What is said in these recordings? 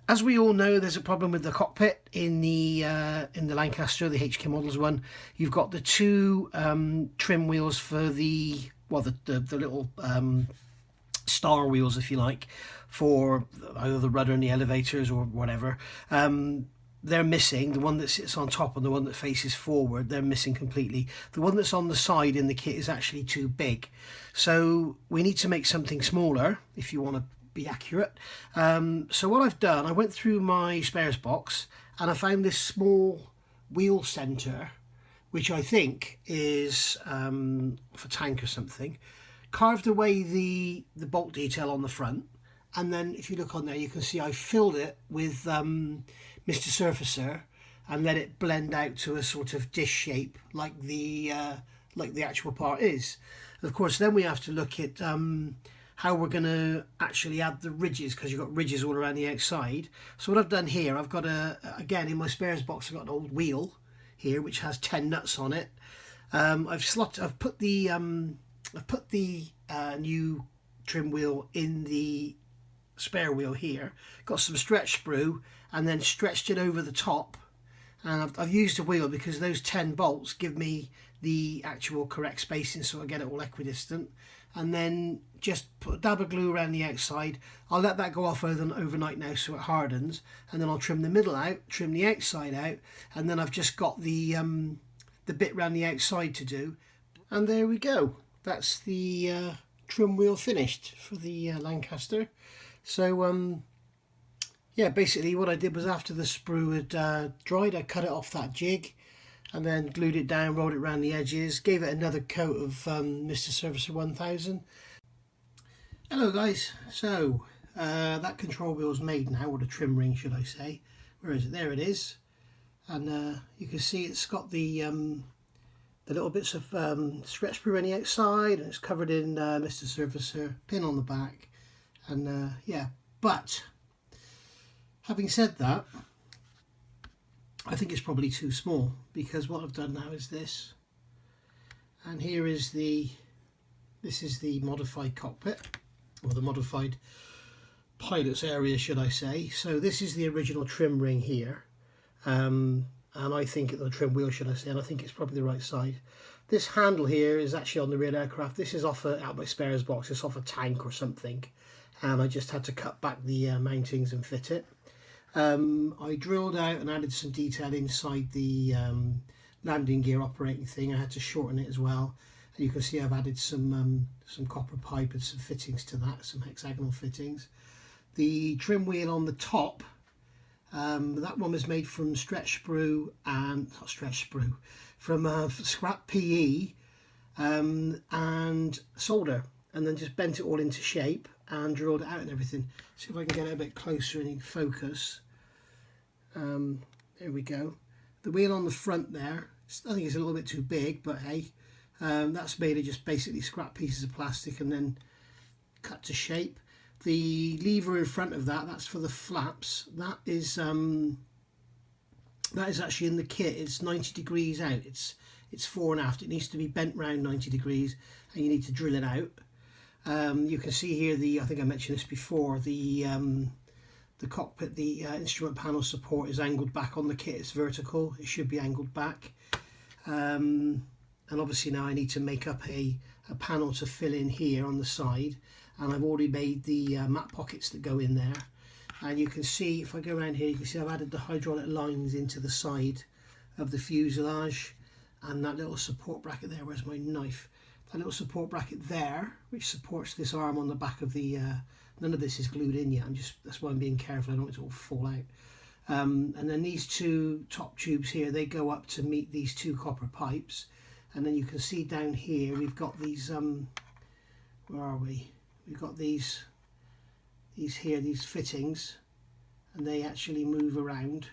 As we all know, there's a problem with the cockpit in the Lancaster, the HK Models one. You've got the two trim wheels for the little star wheels, if you like, for either the rudder and the elevators or whatever. They're missing. The one that sits on top and the one that faces forward, they're missing completely. The one that's on the side in the kit is actually too big. So we need to make something smaller if you want to be accurate. So what I've done, I went through my spares box and I found this small wheel center, which I think is for tank or something. Carved away the bolt detail on the front, and then if you look on there you can see I filled it with Mr. Surfacer and let it blend out to a sort of dish shape like the actual part is. Of course, then we have to look at how we're going to actually add the ridges, because you've got ridges all around the outside. So what I've done here, I've got again in my spares box, I've got an old wheel here which has 10 nuts on it. I've put the new trim wheel in the spare wheel here, got some stretch sprue and then stretched it over the top, and I've used a wheel because those 10 bolts give me the actual correct spacing, so I get it all equidistant. And then just put a dab of glue around the outside. I'll let that go off overnight now so it hardens, and then I'll trim the middle out, trim the outside out, and then I've just got the bit around the outside to do. And there we go. That's the trim wheel finished for the Lancaster. So yeah, basically what I did was, after the sprue had dried, I cut it off that jig and then glued it down, rolled it around the edges, gave it another coat of Mr. Surfacer 1000. Hello guys, so that control wheel's made now, or the trim ring should I say. Where is it? There it is. And you can see it's got the little bits of stretch sprue on the outside, and it's covered in Mr. Surfacer, pin on the back, and yeah. But having said that, I think it's probably too small, because what I've done now is this, and here is this is the modified cockpit, or the modified pilot's area should I say. So this is the original trim ring here, and I think the trim wheel should I say, and I think it's probably the right size. This handle here is actually on the real aircraft. This is off out my spares box, it's off a tank or something, and I just had to cut back the mountings and fit it. I drilled out and added some detail inside the landing gear operating thing. I had to shorten it as well, and you can see I've added some copper pipe and some fittings to that, some hexagonal fittings. The trim wheel on the top, that one was made from stretch sprue and not stretch sprue, from scrap PE and solder, and then just bent it all into shape and drilled it out and everything. See if I can get it a bit closer and in focus. There we go. The wheel on the front there, I think it's a little bit too big, but hey, that's made of just basically scrap pieces of plastic and then cut to shape. The lever in front of that, that's for the flaps. That is actually in the kit. It's 90 degrees out. It's fore and aft. It needs to be bent round 90 degrees, and you need to drill it out. You can see here I think I mentioned this before, the cockpit, the instrument panel support is angled back on the kit. It's vertical. It should be angled back. And obviously now I need to make up a panel to fill in here on the side, and I've already made the map pockets that go in there. And you can see, if I go around here, you can see I've added the hydraulic lines into the side of the fuselage, and that little support bracket there, where's my knife? That little support bracket there, which supports this arm on the back of the, none of this is glued in yet, that's why I'm being careful, I don't want it to all fall out. And then these two top tubes here, they go up to meet these two copper pipes. And then you can see down here, we've got these, where are we? We've got these fittings, and they actually move around.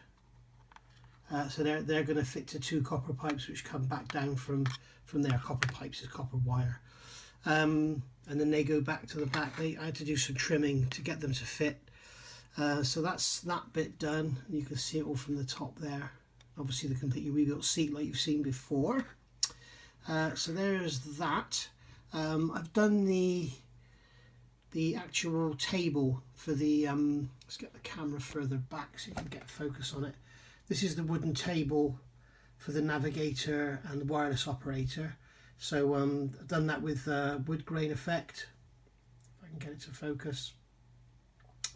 So they're going to fit to two copper pipes which come back down from there. Copper pipes is copper wire, and then they go back to the back. I had to do some trimming to get them to fit. So that's that bit done. You can see it all from the top there. Obviously the completely rebuilt seat like you've seen before. So there's that. I've done the the actual table for the let's get the camera further back so you can get focus on it. This is the wooden table for the navigator and the wireless operator. So I've done that with wood grain effect, if I can get it to focus,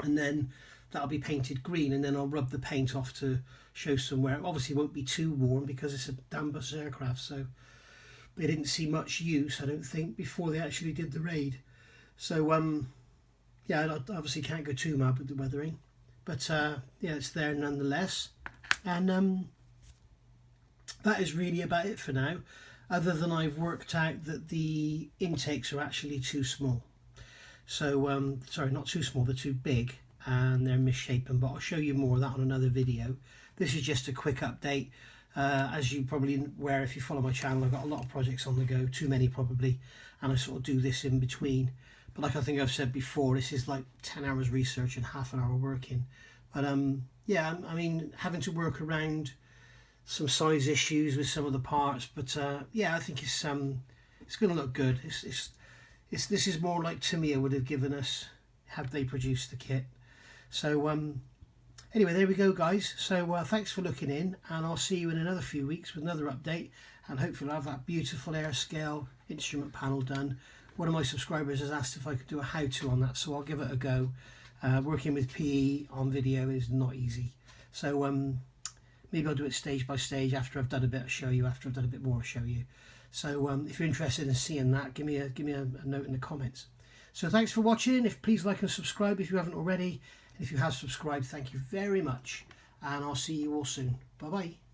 and then that'll be painted green, and then I'll rub the paint off to show somewhere. It obviously won't be too warm because it's a Danbus aircraft, so they didn't see much use, I don't think, before they actually did the raid. So yeah, I obviously can't go too mad with the weathering, but yeah, it's there nonetheless. And that is really about it for now, other than I've worked out that the intakes are actually too small. So sorry, not too small, they're too big and they're misshapen, but I'll show you more of that on another video. This is just a quick update. As you probably aware, if you follow my channel, I've got a lot of projects on the go, too many probably, and I sort of do this in between. But like I think I've said before, this is like 10 hours research and half an hour working. But yeah, I mean, having to work around some size issues with some of the parts, but yeah, I think it's going to look good. This is more like Tamiya would have given us had they produced the kit. So anyway, there we go, guys. So thanks for looking in, and I'll see you in another few weeks with another update, and hopefully I'll have that beautiful air scale instrument panel done. One of my subscribers has asked if I could do a how-to on that, so I'll give it a go. Working with PE on video is not easy, so maybe I'll do it stage by stage after I've done a bit. I'll show you after I've done a bit more. I'll show you. So if you're interested in seeing that, give me a note in the comments. So thanks for watching. Please like and subscribe if you haven't already, and if you have subscribed, thank you very much, and I'll see you all soon. Bye bye.